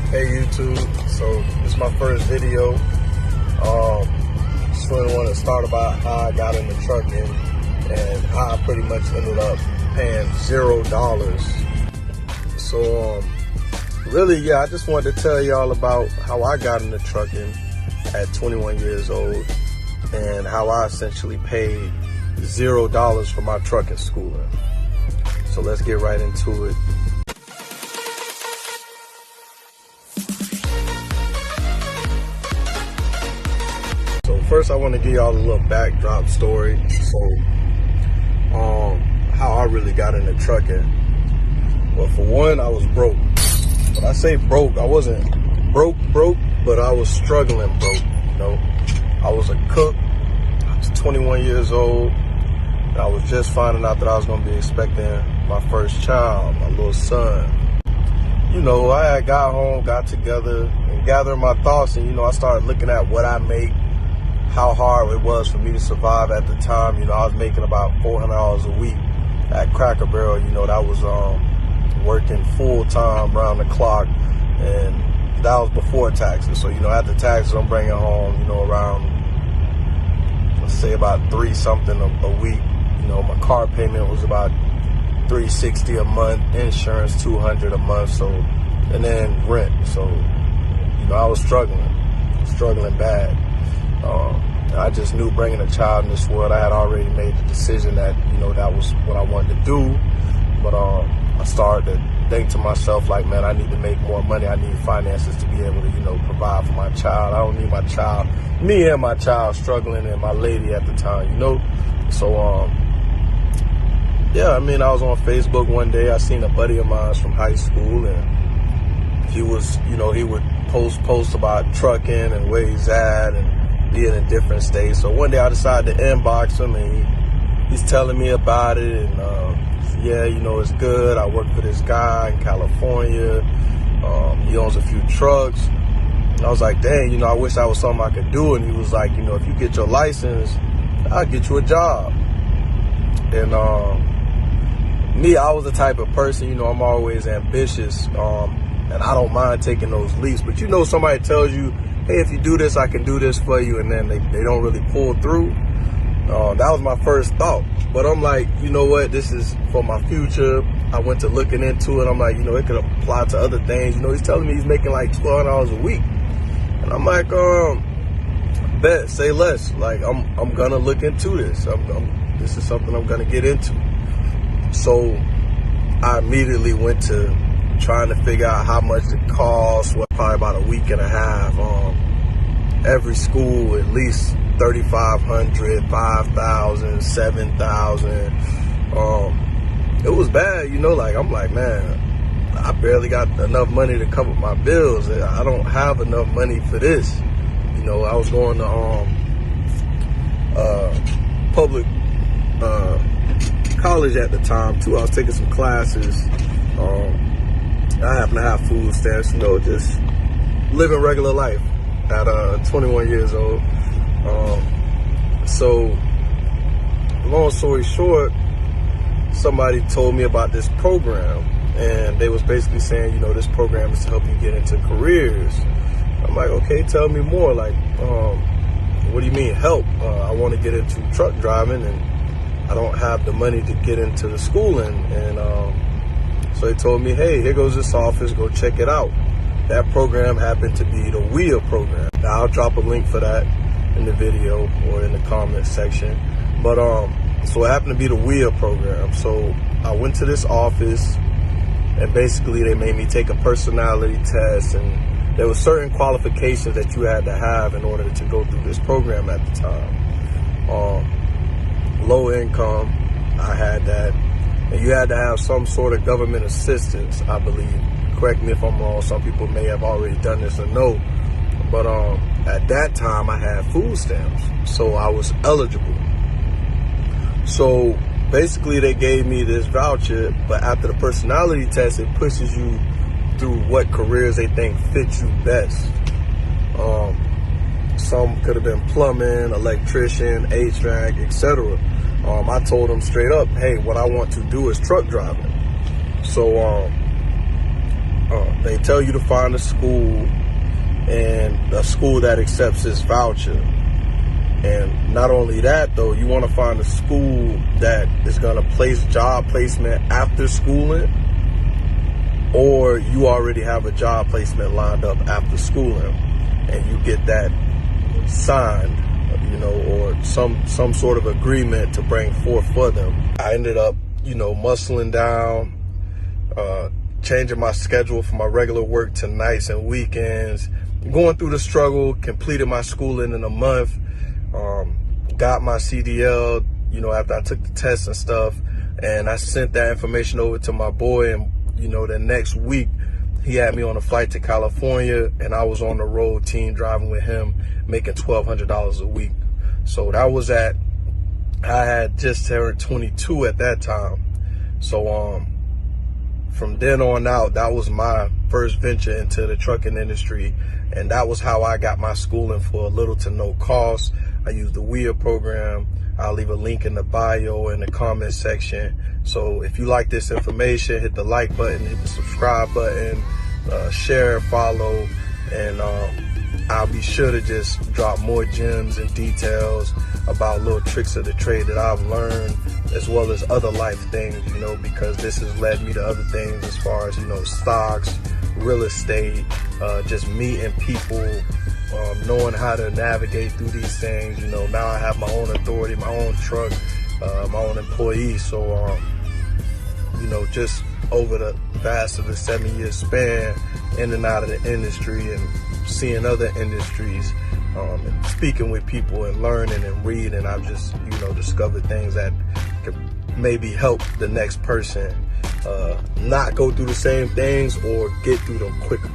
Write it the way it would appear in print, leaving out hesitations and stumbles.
Hey YouTube, so this is my first video. Just really want to start about how I got into trucking and how I pretty much ended up paying $0. So really, I just wanted to tell y'all about how I got into trucking at 21 years old and how I essentially paid $0 for my trucking schooling. So let's get right into it. So first I want to give y'all a little backdrop story. So how I really got into trucking. Well, for one, I was broke. When I say broke, I wasn't broke, but I was struggling broke. You know, I was a cook. I was 21 years old. And I was just finding out that I was going to be expecting my first child, my little son. You know, I had got home, got together, and gathering my thoughts, and, you know, I started looking at what I make, how hard it was for me to survive at the time. You know, I was making about $400 a week at Cracker Barrel. You know, that was working full time around the clock, and that was before taxes. So, you know, after taxes, I'm bringing home, you know, around, let's say about $3 something a week. You know, my car payment was about $360 a month, insurance $200 a month, so, and then rent. So, you know, I was struggling bad. I just knew bringing a child in this world, I had already made the decision that, you know, that was what I wanted to do. But I started to think to myself, like, man, I need to make more money. I need finances to be able to, you know, provide for my child. I don't need my child, me and my child struggling, and my lady at the time, you know. So, yeah, I mean, I was on Facebook one day. I seen a buddy of mine from high school, and he was, you know, he would post about trucking and where he's at and being in different states. So one day I decided to inbox him, and he's telling me about it, and yeah, you know, it's good. I work for this guy in California. He owns a few trucks. And I was like, dang, you know, I wish that was something I could do. And he was like, you know, if you get your license, I'll get you a job. And me, I was the type of person, you know, I'm always ambitious, and I don't mind taking those leaps. But you know, somebody tells you, hey, if you do this, I can do this for you, and then they don't really pull through. That was my first thought. But I'm like, you know what, this is for my future. I went to looking into it. I'm like, you know, it could apply to other things. You know, he's telling me he's making like $12 a week. And I'm like, bet, say less. Like, I'm gonna look into this. This is something I'm gonna get into. So I immediately went to trying to figure out how much it cost. Well, probably about a week and a half. Every school, at least $3,500, $5,000, $7,000. It was bad, you know. Like, I'm like, man, I barely got enough money to cover my bills. I don't have enough money for this. You know, I was going to public college at the time too. I was taking some classes. I happen to have food stamps, you know, just living regular life at 21 years old. So long story short, somebody told me about this program, and they was basically saying, you know, this program is to help you get into careers. I'm like, okay, tell me more. Like, what do you mean help? I want to get into truck driving, and I don't have the money to get into the schooling. And so they told me, hey, here goes this office, go check it out. That program happened to be the WIA program. Now, I'll drop a link for that in the video or in the comment section. But so it happened to be the WIA program. So I went to this office, and basically they made me take a personality test, and there were certain qualifications that you had to have in order to go through this program at the time. Low income, I had that. And you had to have some sort of government assistance, I believe. Correct me if I'm wrong. Some people may have already done this or no. But at that time, I had food stamps, so I was eligible. So basically, they gave me this voucher, but after the personality test, it pushes you through what careers they think fit you best. Some could have been plumbing, electrician, HVAC, etc. I told them straight up, hey, what I want to do is truck driving. So They tell you to find a school, and a school that accepts this voucher. And not only that, though, you want to find a school that is going to place job placement after schooling, or you already have a job placement lined up after schooling, and you get that signed, or some sort of agreement to bring forth for them. I ended up, muscling down, changing my schedule from my regular work to nights and weekends, going through the struggle, completed my schooling in a month, got my CDL, after I took the test and stuff, and I sent that information over to my boy, and, the next week, he had me on a flight to California, and I was on the road team driving with him, making $1,200 a week. So I had just turned 22 at that time. So, from then on out, that was my first venture into the trucking industry. And that was how I got my schooling for a little to no cost. I used the WIA program. I'll leave a link in the bio in the comment section. So if you like this information, hit the like button, hit the subscribe button, share, follow, and I'll be sure to just drop more gems and details about little tricks of the trade that I've learned, as well as other life things, because this has led me to other things as far as, stocks, real estate, just meeting people, knowing how to navigate through these things. Now I have my own authority, my own truck, my own employees. So, just over the vast of the 7-year span, in and out of the industry and seeing other industries, and speaking with people and learning and reading, I've just, discovered things that could maybe help the next person not go through the same things or get through them quicker.